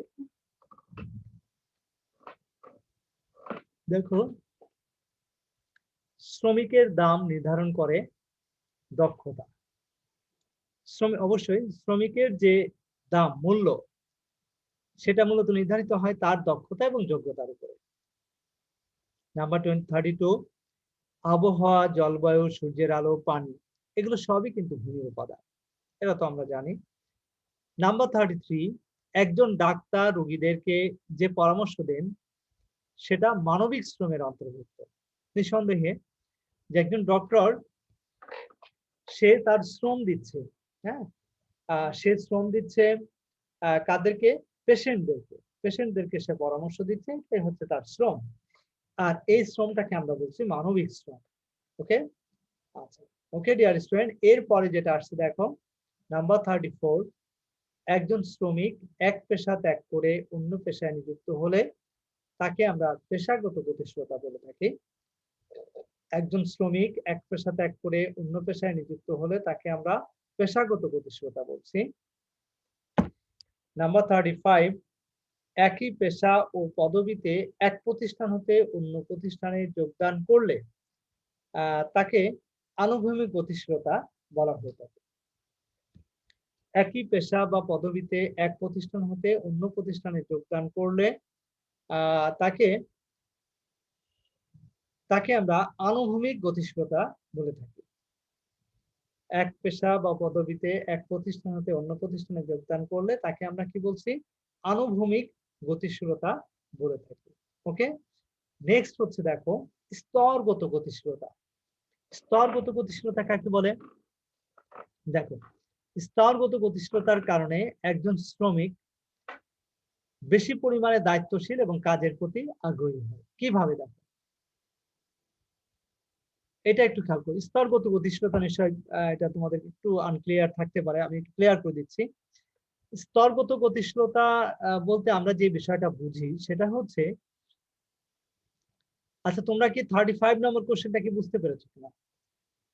দেখো, শ্রমিকের দাম নির্ধারণ করে দক্ষতা। অবশ্যই শ্রমিকের যে দাম, মূল্য, সেটা মূলত নির্ধারিত হয় তার দক্ষতা এবং যোগ্যতার উপরে। নাম্বার 32, আবহাওয়া, জলবায়ু, সূর্যের আলো, পানি, এগুলো সবই কিন্তু ভূমির উপাদান, এটা তো আমরা জানি। নাম্বার 33, একজন ডাক্তার রোগীদেরকে যে পরামর্শ দেন সেটা মানবিক শ্রমের অন্তর্ভুক্ত। নিঃসন্দেহে যে একজন ডক্টর, সে তার শ্রম দিচ্ছে, হ্যাঁ, সে শ্রম দিচ্ছে কাদেরকে? পেশেন্টদেরকে সে পরামর্শ দিচ্ছে, এটাই হচ্ছে তার শ্রম। আর এই শ্রমটাকে আমরা বলছি মানবিক শ্রম। ওকে, আচ্ছা, ওকে ডিয়ার স্টুডেন্ট, এরপরে যেটা আসছে দেখো, নাম্বার 34, একজন শ্রমিক এক পেশা ত্যাগ করে অন্য পেশায় নিযুক্ত হলে তাকে আমরা পেশাগত গতিশীলতা বলে থাকি। একজন শ্রমিক এক পেশা ত্যাগ করে অন্য পেশায় নিযুক্ত হলে তাকে আমরা পেশাগত গতিশীলতা বলছি। নাম্বার 35, একই পেশা ও পদবিতে এক প্রতিষ্ঠান হতে অন্য প্রতিষ্ঠানে যোগদান করলে তাকে আনুভূমিক গতিশীলতা বলা হয়ে থাকে। একই পেশা বা পদবিতে এক প্রতিষ্ঠান হতে অন্য প্রতিষ্ঠানে যোগদান করলে তাকে আমরা আনুভূমিক গতিশীলতা বলে থাকি। এক পেশা বা পদবিতে এক প্রতিষ্ঠান হতে অন্য প্রতিষ্ঠানে যোগদান করলে তাকে আমরা কি বলছি? আনুভূমিক গতিশীলতা বলে থাকি। ওকে, নেক্সট হচ্ছে দেখো, স্তরগত গতিশীলতা। স্তরগত গতিশীলতা কাকে বলে? দেখো, স্তরগত গতিশীলতার কারণে একজন শ্রমিক বেশি পরিমাণে দায়িত্বশীল এবং কাজের প্রতি আগ্রহী হয়। কিভাবে দেখো? এটা একটু খেয়াল করো। স্তরগত গতিশীলতা নিশ্চয় এটা তোমাদের একটু আনক্লিয়ার থাকতে পারে। আমি একটু ক্লিয়ার করে দিচ্ছি। স্তরগত গতিশীলতা বলতে আমরা যে বিষয়টা বুঝি সেটা হচ্ছে, আচ্ছা তোমরা কি 35 নম্বর কোশ্চেনটা কি বুঝতে পেরেছো কিনা?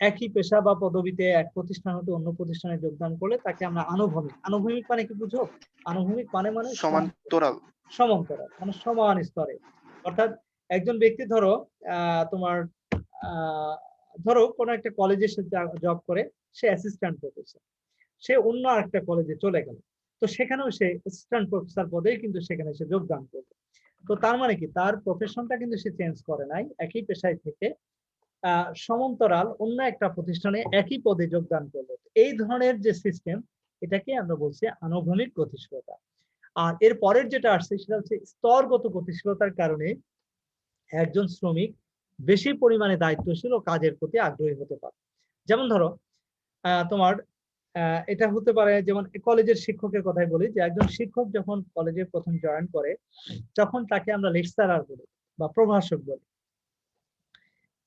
একই পেশা বা পদবিতে এক প্রতিষ্ঠান হতে অন্য প্রতিষ্ঠানে যোগদান করলে তাকে আমরা আনুভূমিক। আনুভূমিক মানে কি বুঝো? আনুভূমিক মানে সমান্তরাল। সমান্তরাল মানে সমান স্তরে। অর্থাৎ একজন ব্যক্তি ধরো তোমার ধরো কোনো একটা কলেজে সে জব করে, সে অ্যাসিস্ট্যান্ট প্রফেসর। সে অন্য আরেকটা কলেজে চলে গেল। তো সেখানেও সে অ্যাসিস্ট্যান্ট প্রফেসর পদেই কিন্তু সেখানে সে যোগদান করবে। তো তার মানে কি তার প্রফেশনটা কিন্তু সে চেঞ্জ করে নাই, একই পেশায় থেকে সমান্তরাল অন্য একটা প্রতিষ্ঠানে একই পদে যোগদান করলো। এই ধরনের যে সিস্টেম, এটাকে আমরা বলছি আনুভূমিক গতিশীলতা। আর এর পরের যেটা আসছে সেটা হচ্ছে স্তরগত গতিশীলতার কারণে একজন শ্রমিক বেশি পরিমাণে দায়িত্বশীল ও কাজের প্রতি আগ্রহী হতে পারে। যেমন ধরো তোমার এটা হতে পারে, যেমন কলেজের শিক্ষকের কথাই বলি, যে একজন শিক্ষক যখন কলেজে প্রথম জয়েন করে তখন তাকে আমরা লেকচারার বলি বা প্রভাষক বলি।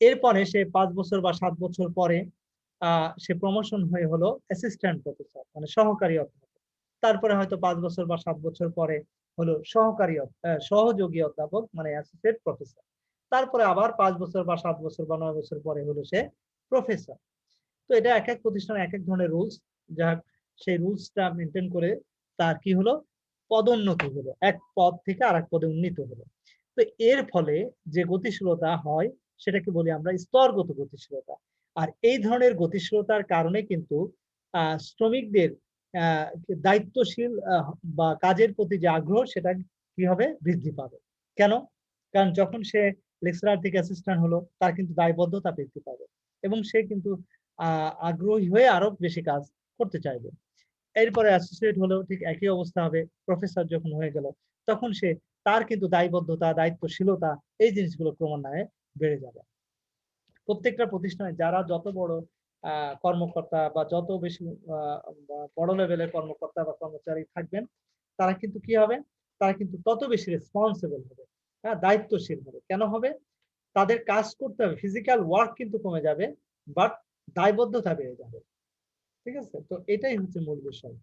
এরপরে সে 5 বছর বা 7 বছর পরে সে প্রমোশন হয়ে হলো অ্যাসিস্ট্যান্ট প্রফেসর মানে সহকারী অধ্যাপক। তারপরে হয়তো 5 বছর বা 7 বছর পরে হলো সহযোগী অধ্যাপক মানে অ্যাসোসিয়েট প্রফেসর। তারপরে আবার 5 বছর বা 7 বছর বা 9 বছর পরে হলো সে প্রফেসর। তো এটা এক এক প্রতিষ্ঠানে এক এক ধরনের রুলস, যা সেই রুলসটা মেনটেন করে তার কি হলো পদোন্নতি হলো, এক পদ থেকে আরেক পদে উন্নীত হলো। তো এর ফলে যে গতিশীলতা হয় সেটাকে বলি আমরা স্তরগত গতিশীলতা। আর এই ধরনের গতিশীলতার কারণে কিন্তু শ্রমিকদের দায়িত্বশীল বা কাজের প্রতি যে আগ্রহ সেটা কি হবে বৃদ্ধি পাবে। কেন? কারণ যখন সে লেকচারার থেকে অ্যাসিস্ট্যান্ট হলো তার কিন্তু দায়বদ্ধতা বৃদ্ধি পাবে এবং সে কিন্তু আগ্রহী হয়ে আরো বেশি কাজ করতে চাইবে। এরপরে অ্যাসোসিয়েট হলেও ঠিক একই অবস্থা হবে। প্রফেসর যখন হয়ে গেল তখন সে তার কিন্তু দায়বদ্ধতা দায়িত্বশীলতা এই জিনিসগুলো ক্রমান্বয়ে বেড়ে যাবে। প্রত্যেকটা প্রতিষ্ঠানে যারা যত বড় কর্মকর্তা বা যত বেশি বড় লেভেলের কর্মকর্তা বা কর্মচারী থাকবেন, তারা কিন্তু কি হবে, তারা কিন্তু তত বেশি রেসপন্সিবল হবে, হ্যাঁ দায়িত্বশীল হবে। কেন হবে? তাদের কাজ করতে হবে, ফিজিক্যাল ওয়ার্ক কিন্তু কমে যাবে, বাট দায়বদ্ধতা বেড়ে যাবে। ঠিক আছে, তো এটাই হচ্ছে মূল বিষয়।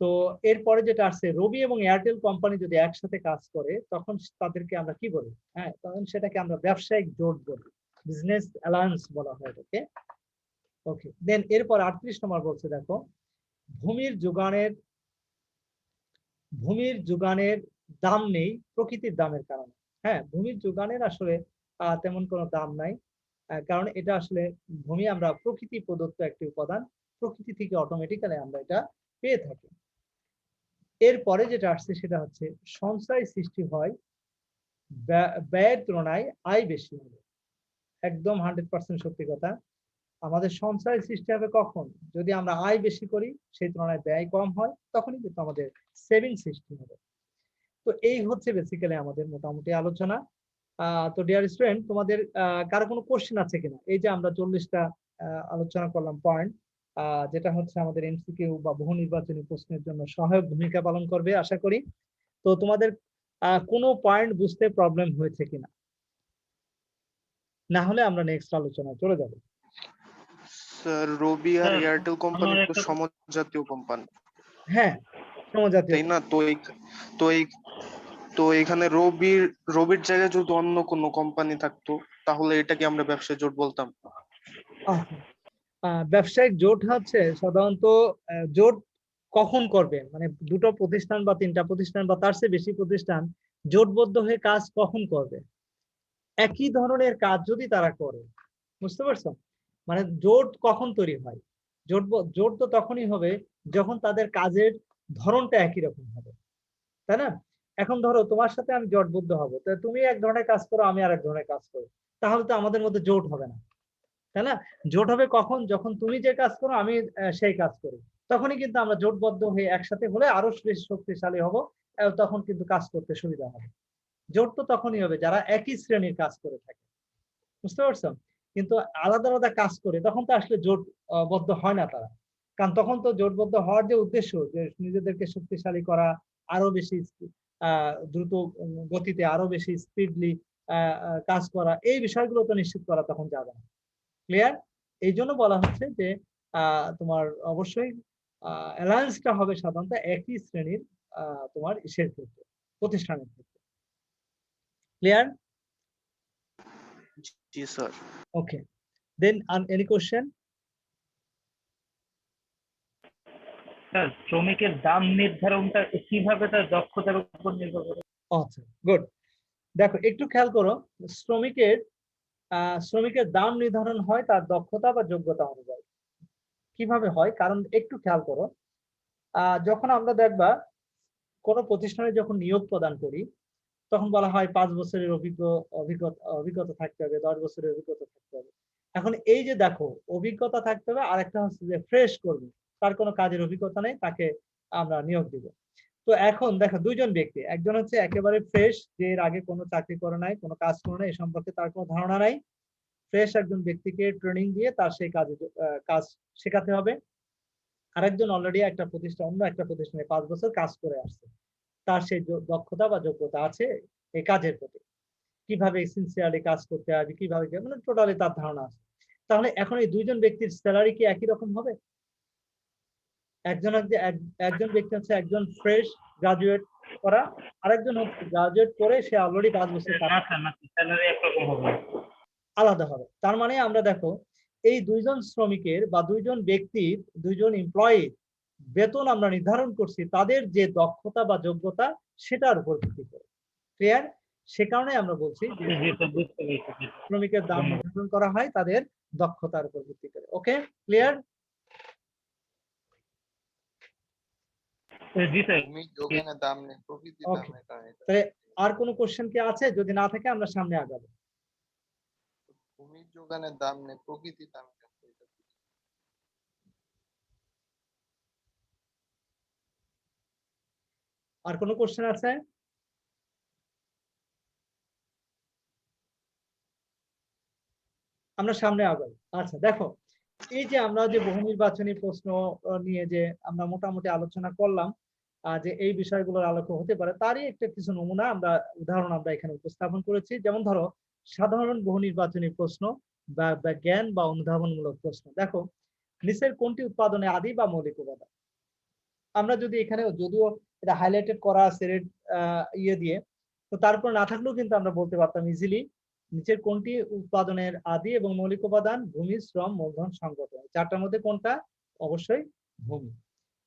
তো এরপরে যেটা আসছে, রবি এবং এয়ারটেল কোম্পানি যদি একসাথে কাজ করে তখন তাদেরকে আমরা কি বলি? হ্যাঁ, তখন সেটাকে আমরা ব্যবসায়িক জোট বলি, বিজনেস অ্যালায়েন্স বলা হয় এটাকে। ওকে, দেন এরপর 38 নম্বর বলছে দেখো, ভূমির যোগানের দাম নেই প্রকৃতির দামের কারণে। হ্যাঁ, ভূমির যোগানের আসলে তেমন কোনো দাম নাই, কারণ এটা আসলে ভূমি আমরা প্রকৃতি প্রদত্ত একটি উপাদান, প্রকৃতি থেকে অটোমেটিক্যালি আমরা এটা পেয়ে থাকি। এরপরে যেটা আসছে সেটা হচ্ছে সঞ্চয় সৃষ্টি হয় ব্যয়ের তুলনায় আয় বেশি হবে। একদম 100% সত্যি কথা। আমাদের সঞ্চয় সৃষ্টি হবে কখন? যদি আমরা আয় বেশি করি, সেই তুলনায় ব্যয় কম হয়, তখনই কিন্তু আমাদের সেভিং সৃষ্টি হবে। তো এই হচ্ছে বেসিক্যালি আমাদের মোটামুটি আলোচনা। তো ডিয়ার স্টুডেন্ট, তোমাদের কারো কোনো কোশ্চেন আছে কিনা? এই যে আমরা 40টা আলোচনা করলাম পয়েন্ট, যেটা হচ্ছে আমাদের এমসিকিউ বা বহু নির্বাচনী প্রশ্নের জন্য সহায়ক ভূমিকা পালন করবে আশা করি। তো তোমাদের কোনো পয়েন্ট বুঝতে প্রবলেম হয়েছে কিনা? না হলে আমরা নেক্সট আলোচনায় চলে যাব। স্যার, রবি আর স্যার, এয়ারটেল কোম্পানি আমার তো একটা সমজাতীয় কোম্পানি, হ্যাঁ, সমজাতীয়। তাই না? তো এখানে রবির জায়গায় যদি অন্য কোনো কোম্পানি থাকতো তাহলে এটাকে আমরা ব্যবসায় জোট বলতাম। ব্যবসায়িক জোট হচ্ছে সাধারণত জোট কখন করবে, মানে দুটো প্রতিষ্ঠান বা তিনটা প্রতিষ্ঠান বা তার চেয়ে বেশি প্রতিষ্ঠান জোটবদ্ধ হয়ে কাজ কখন করবে? একই ধরনের কাজ যদি তারা করে, বুঝতে পারছো? মানে জোট কখন তৈরি হয়? জোট তো তখনই হবে যখন তাদের কাজের ধরনটা একই রকম হবে, তাই না? এখন ধরো তোমার সাথে আমি জোটবদ্ধ হবো, তো তুমি এক ধরনের কাজ করো, আমি আরেক ধরনের কাজ করি, তাহলে তো আমাদের মধ্যে জোট হবে না, তাই না? জোট হবে কখন? যখন তুমি যে কাজ করো আমি সেই কাজ করি, তখনই কিন্তু আমরা জোটবদ্ধ হয়ে একসাথে হলে আরো বেশি শক্তিশালী হব, তখন কিন্তু কাজ করতে সুবিধা হবে। জোট তো তখনই হবে যারা একই শ্রেণীর কাজ করে থাকে, বুঝতে পারছো? কিন্তু আলাদা আলাদা কাজ করে তখন তো আসলে জোটবদ্ধ হয় না তারা, কারণ তখন তো জোটবদ্ধ হওয়ার যে উদ্দেশ্য যে নিজেদেরকে শক্তিশালী করা, আরো বেশি দ্রুত গতিতে আরো বেশি স্পিডলি কাজ করা, এই বিষয়গুলো তো নিশ্চিত করা তখন যাবে না। ক্লিয়ার? এই জন্য বলা হচ্ছে যে তোমার অবশ্যই অ্যালায়েন্সটা হবে সাধারণত একই শ্রেণীর তোমার ইসের ক্ষেত্রে, প্রতিষ্ঠানের ক্ষেত্রে। ক্লিয়ার? জি sir. Okay, then any question? Sir শ্রমিকের দাম নির্ধারণটা কিভাবে তার দক্ষতার উপর নির্ভর করে? আচ্ছা, গুড। দেখো একটু খেয়াল করো, শ্রমিকের দাম নির্ধারণ হয় তার দক্ষতা বা যোগ্যতা অনুযায়ী। কিভাবে হয়? কারণ একটু খেয়াল করো, যখন আমরা দেখবা কোনো প্রতিষ্ঠানে যখন নিয়োগ প্রদান করি, তখন বলা হয় 5 বছরের অভিজ্ঞতা থাকতে হবে, 10 বছরের অভিজ্ঞতা থাকতে হবে। এখন এই যে দেখো, অভিজ্ঞতা থাকতে হবে, আরেকটা হচ্ছে যে ফ্রেশ কর্মী, তার কোনো কাজের অভিজ্ঞতা নেই, তাকে আমরা নিয়োগ দিব। তো এখন দেখো দুইজন ব্যক্তি, একজন হচ্ছে একেবারে ফ্রেশ, যে এর আগে কোনো চাকরি করে নাই, কোনো কাজ করে নাই, এই সম্পর্কে তার কোনো ধারণা নাই। ফ্রেশ একজন ব্যক্তিকে ট্রেনিং দিয়ে তার সেই কাজ শেখাতে হবে। আরেকজন অলরেডি অন্য একটা প্রতিষ্ঠানে 5 বছর কাজ করে আসছে, তার সেই দক্ষতা বা যোগ্যতা আছে এই কাজের প্রতি, কিভাবে সিনসিয়ারলি কাজ করতে হবে, কিভাবে মানে টোটালি তার ধারণা আছে। তাহলে এখন এই দুইজন ব্যক্তির স্যালারি কি একই রকম হবে? একজন ব্যক্তি হচ্ছে একজন ফ্রেশ গ্রাজুয়েট করা, আরেকজন হচ্ছে গ্রাজুয়েট করে সে অলরেডি 5 বছর কাজ, না স্যার, না স্যালারি একরকম হবে। আলাদা হবে। তার মানে আমরা দেখো এই দুইজন শ্রমিকের বা দুইজন ব্যক্তির, দুইজন এমপ্লয়ি বেতন আমরা নির্ধারণ করছি তাদের যে দক্ষতা বা যোগ্যতা সেটার উপর ভিত্তি করে। ক্লিয়ার? সে কারণে আমরা বলছি যে জি স্যার, বুঝতে পেরেছি। শ্রমিকের দাম ধন্যবাদ। নির্ধারণ করা হয় তাদের দক্ষতার উপর ভিত্তি করে। ওকে, ক্লিয়ার? জি স্যার। ভূমি যোগানের দাম নেই, প্রকৃতির দাম ওকে, এটা তাহলে আর কোনো কোশ্চেন কি আছে? যদি না থাকে আমরা সামনে আগাবো। ভূমির যোগানের দাম নেই, প্রকৃতির দাম এটা। আর কোনো কোশ্চেন আছে? আমরা সামনে আগাই। আচ্ছা দেখো, এই যে আমরা যে বহু নির্বাচনী প্রশ্ন নিয়ে যে আমরা মোটামুটি আলোচনা করলাম, যে এই বিষয়গুলোর আলোকে হতে পারে, তারই একটা কিছু নমুনা উদাহরণ আমরা এখানে উপস্থাপন করেছি। যেমন ধরো সাধারণ বহু নির্বাচনী প্রশ্ন বা জ্ঞান বা অনুধাবনমূলক প্রশ্ন। দেখো, নিচের কোনটি উৎপাদনে আদি বা মৌলিক উপাদান? আমরা যদি এখানে, যদিও এটা হাইলাইটেড করা আছে রেড ইয়ে দিয়ে, তো তারপর না থাকলেও কিন্তু আমরা বলতে পারতাম ইজিলি, নিচের কোনটি উৎপাদনের আদি এবং মৌলিক উপাদান? ভূমি, শ্রম, মূলধন, সংগঠন। চারটার মধ্যে কোনটা? অবশ্যই ভূমি।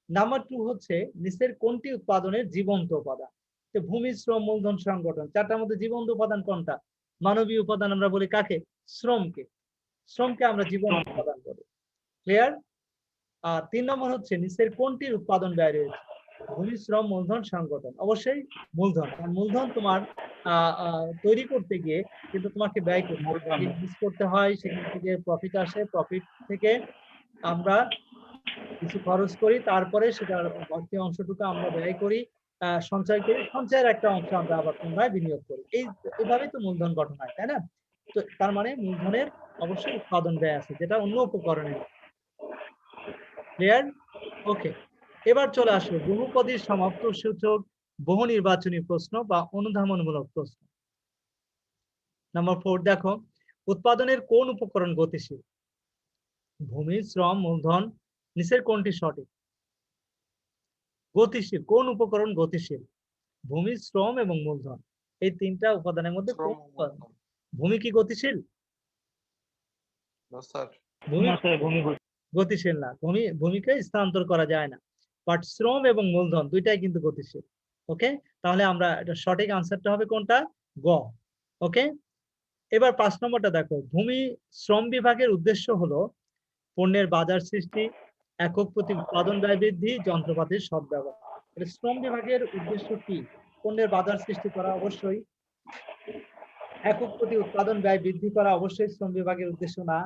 নাম্বার 2 হচ্ছে নিচের কোনটি উৎপাদনের জীবন্ত উপাদান? তো ভূমি, শ্রম, মূলধন, সংগঠন, চারটার মধ্যে জীবন্ত উপাদান কোনটা? মানবীয় উপাদান আমরা বলি কাকে? শ্রমকে। শ্রমকে আমরা জীবন্ত উপাদান বলি। ক্লিয়ার? আর 3 নম্বর হচ্ছে নিচের কোনটির উৎপাদন ব্যয় রয়েছে? ভূমি, শ্রম, মূলধন, সংগঠন। অবশ্যই মূলধন। কারণ মূলধন তোমার তৈরি করতে গিয়ে কিন্তু তোমাকে ব্যয় করতে হয়, সেখান থেকে প্রফিট আসে, প্রফিট থেকে আমরা কিছু খরচ করি, তারপরে সেটার বাড়তি অংশটুকু আমরা ব্যয় করি, সঞ্চয় করি, সঞ্চয়ের একটা অংশ আমরা আবার পুনরায় বিনিয়োগ করি। এইভাবেই তো মূলধন গঠন হয়, তাই না? তো তার মানে মূলধনের অবশ্যই উৎপাদন ব্যয় আছে, যেটা অন্য উপকরণের। ক্লিয়ার? ওকে, এবার চলে আসলো বহুপদীর সমাপ্ত সূচক বহু নির্বাচনী প্রশ্ন বা অনুধাবনমূলক প্রশ্ন। নাম্বার 4 দেখো, উৎপাদনের কোন উপকরণ গতিশীল? ভূমি, শ্রম, মূলধন, নিচের কোনটি সঠিক? গতিশীল কোন উপকরণ গতিশীল? ভূমি, শ্রম এবং মূলধন, এই তিনটা উপাদানের মধ্যে কোন উপাদান? ভূমি কি গতিশীল? স্যার ভূমি গতিশীল না, ভূমিকে স্থানান্তর করা যায় না। বাট শ্রম এবং মূলধন দুইটাই কিন্তু গতিশীল। ওকে, তাহলে আমরা এটা সঠিক আনসারটা হবে কোনটা? গ। ওকে, এবার 5 নম্বরটা দেখো, ভূমি শ্রম বিভাগের উদ্দেশ্য হলো পণ্যের বাজার সৃষ্টি, একক প্রতি উৎপাদন ব্যয় বৃদ্ধি, যন্ত্রপাতির সদ্ব্যবহার। এটা শ্রম বিভাগের উদ্দেশ্য কি? পণ্যের বাজার সৃষ্টি করা অবশ্যই, একক প্রতি উৎপাদন ব্যয় বৃদ্ধি করা অবশ্যই শ্রম বিভাগের উদ্দেশ্য না,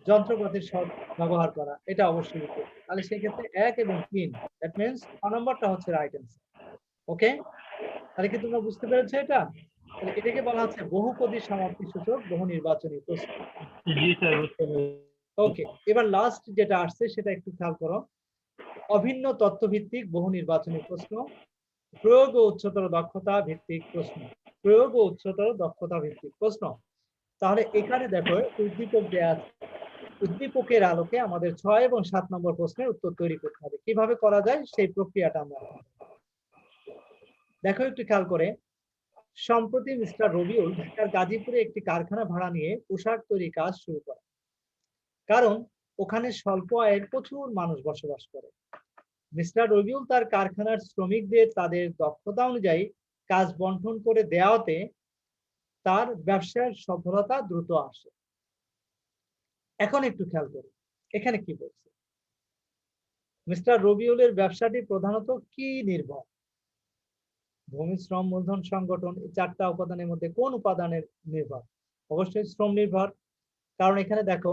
যন্ত্রপাতির সৎ ব্যবহার করা এটা অবশ্যই উদ্দেশ্য। তাহলে সেক্ষেত্রে 1 এবং 3, দ্যাট মিন্স 6 নম্বরটা হচ্ছে রাইট অ্যান্সার। ওকে, তাহলে কি তোমরা বুঝতে পেরেছো এটা? তাহলে এটাকে বলা হচ্ছে বহুপদী সমাপ্তি সূচক বহু নির্বাচনী প্রশ্ন। জি স্যার, বুঝতে পেরেছি। ওকে, এবার লাস্ট যেটা আসছে সেটা একটু খেয়াল করো, অভিন্ন তথ্যভিত্তিক বহু নির্বাচনী প্রশ্ন প্রয়োগ ও উচ্চতর দক্ষতা ভিত্তিক প্রশ্ন। প্রয়োগ ও উচ্চতর দক্ষতা ভিত্তিক প্রশ্ন। তাহলে এখানে দেখো উদ্দীপক দেয়া আছে। উদ্দীপকের আলোকে আমাদের 6 এবং 7 নম্বর প্রশ্নের উত্তর তৈরি করতে হবে। কিভাবে করা যায় সেই প্রক্রিয়াটা আমরা দেখো, একটু খেয়াল করে। সম্প্রতি মিস্টার রবিউল ঢাকার গাজীপুরে একটি কারখানা ভাড়া নিয়ে পোশাক তৈরির কাজ শুরু করে, কারণ ওখানে স্বল্প আয়ের প্রচুর মানুষ বসবাস করে। মিস্টার রবিউল তার কারখানার শ্রমিকদের তাদের দক্ষতা অনুযায়ী কাজ বন্টন করে দেওয়াতে তার ব্যবসার সফলতা দ্রুত আসে। এখন একটু খেয়াল করি এখানে কি বলছে। মিস্টার রবিউলের ব্যবসাটি প্রধানত কি নির্ভর? ভূমি, শ্রম, মূলধন, সংগঠন, এই 4টা উপাদানের মধ্যে কোন উপাদানের নির্ভর? অবশ্যই শ্রম নির্ভর। কারণ এখানে দেখো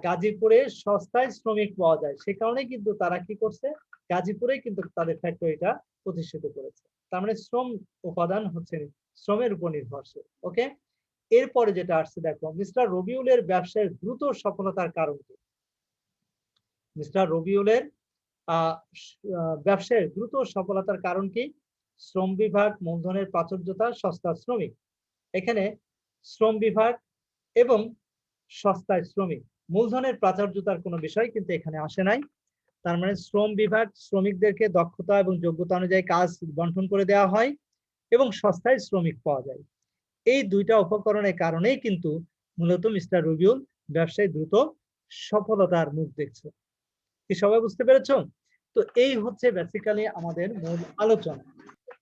গাজীপুরে সস্তায় শ্রমিক পাওয়া যায়, সে কারণে কিন্তু তারা কি করছে, গাজীপুরে কিন্তু তাদের ফ্যাক্টরিটা প্রতিষ্ঠিত করেছে। তার মানে শ্রম উপাদান হচ্ছে শ্রমের উপর নির্ভরশীল। ওকে, এরপরে যেটা আসছে দেখো, মিস্টার রবিউলের ব্যবসায়ের দ্রুত সফলতার কারণ কি? মিস্টার রবিউলের ব্যবসায়ের দ্রুত সফলতার কারণ কি? শ্রম বিভাগ, মূলধনের প্রাচুর্যতা, সস্তা শ্রমিক। এখানে শ্রম বিভাগ এবং সস্তায় শ্রমিক, মূলধনের প্রাচুর্যতার কোনো বিষয় কিন্তু এখানে আসে নাই। তার মানে শ্রম বিভাগ শ্রমিকদেরকে দক্ষতা এবং যোগ্যতা অনুযায়ী কাজ বন্টন করে দেওয়া হয় এবং সস্তায় শ্রমিক পাওয়া যায়। এই দুইটা উপকরণের কারণেই কিন্তু মূলত মিস্টার রবিউল ব্যবসায় দ্রুত সফলতার মুখ দেখছে। কি সবাই বুঝতে পেরেছ? তো এই হচ্ছে বেসিক্যালি আমাদের মূল আলোচনা।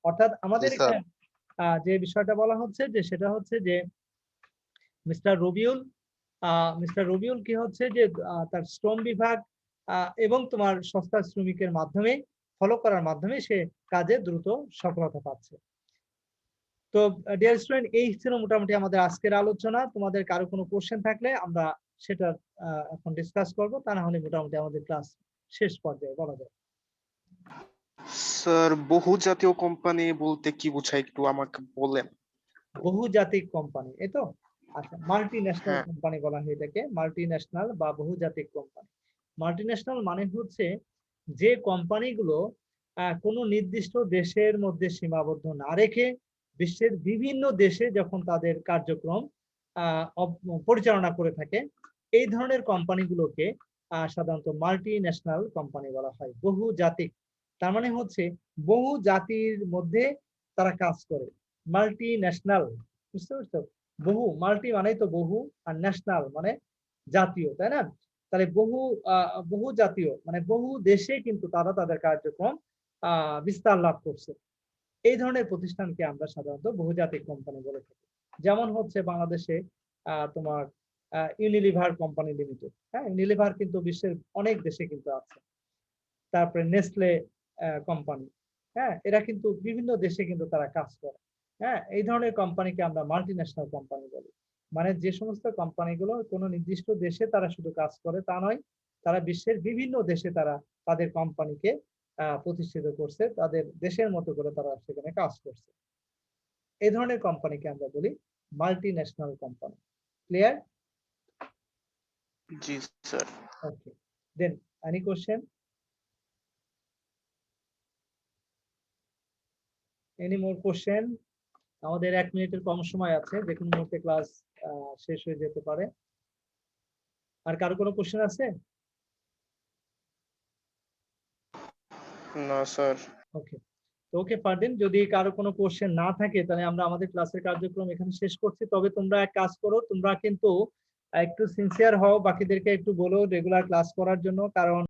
অর্থাৎ আমাদের জি স্যার। যে বিষয়টা বলা হচ্ছে যে সেটা হচ্ছে যে মিস্টার রবিউল কি হচ্ছে যে তার শ্রম বিভাগ এবং তোমার সস্তা শ্রমিকের মাধ্যমে ফলো করার মাধ্যমে সে কাজে দ্রুত সফলতা পাচ্ছে। তো ডিয়ার স্টুডেন্ট, এই ছিল মোটামুটি আমাদের আজকের আলোচনা। তোমাদের কারো কোনো কোশ্চেন থাকলে আমরা সেটা এখন ডিসকাস করব, তা না হলে মোটামুটি আমাদের ক্লাস শেষ পর্যায়ে বলা যায়। স্যার, বহুজাতীয় কোম্পানি বলতে কি বোঝায় একটু আমাকে বলেন। বহুজাতিক কোম্পানি, এই তো? আচ্ছা, মাল্টি ন্যাশনাল হ্যাঁ। কোম্পানি বলা হয় এটাকে, মাল্টি ন্যাশনাল বা বহুজাতিক কোম্পানি। মাল্টি ন্যাশনাল মানে হচ্ছে যে কোম্পানিগুলো কোনো নির্দিষ্ট দেশের মধ্যে সীমাবদ্ধ না রেখে বিশ্বের বিভিন্ন দেশে যখন তাদের কার্যক্রম পরিচালনা করে থাকে, এই ধরনের কোম্পানিগুলোকে সাধারণত মাল্টি ন্যাশনাল কোম্পানি বলা হয়। বহুজাতিক তার মানে হচ্ছে বহু জাতির মধ্যে তারা কাজ করে। মাল্টি ন্যাশনাল, বুঝতে পারছো? বহু, মাল্টি মানেই তো বহু, আর ন্যাশনাল মানে জাতীয়, তাই না? তাহলে বহু জাতীয় মানে বহু দেশে কিন্তু তারা তাদের কার্যক্রম বিস্তার লাভ করছে। এই ধরনের প্রতিষ্ঠানকে আমরা সাধারণত বহুজাতিক কোম্পানি বলে থাকি। যেমন হচ্ছে বাংলাদেশে তোমার ইউনিলিভার কোম্পানি লিমিটেড। হ্যাঁ, ইউনিলিভার কিন্তু বিশ্বের অনেক দেশে কিন্তু আছে। তারপরে নেসলে কোম্পানি, হ্যাঁ, এরা কিন্তু বিভিন্ন দেশে কিন্তু তারা কাজ করে। হ্যাঁ, এই ধরনের কোম্পানিকে আমরা মাল্টি ন্যাশনাল কোম্পানি বলি। মানে যে সমস্ত কোম্পানিগুলো কোনো নির্দিষ্ট দেশে তারা শুধু কাজ করে তা নয়, তারা বিশ্বের বিভিন্ন দেশে তারা তাদের কোম্পানিকে প্রতিষ্ঠিত করছে, তাদের দেশের মতো করে তারা সেখানে কাজ করছে। এই ধরনের কোম্পানিকে আমরা বলি মাল্টি ন্যাশনাল কোম্পানি। ক্লিয়ার? জি sir. Okay, then any question? Any more question? আমাদের 1 মিনিটের কম সময় আছে, যে কোনো মুহূর্তে ক্লাস শেষ হয়ে যেতে পারে। আর কারো কোনো কোশ্চেন আছে? না স্যার। ওকে, তো ওকে পারদিন, যদি কারো কোনো কোশ্চেন না থাকে তাহলে আমরা আমাদের ক্লাসের কার্যক্রম এখানে শেষ করছি। তবে তোমরা এক কাজ করো, তোমরা কিন্তু একটু সিনসিয়ার হও, বাকিদেরকে একটু বলো রেগুলার ক্লাস করার জন্য, কারণ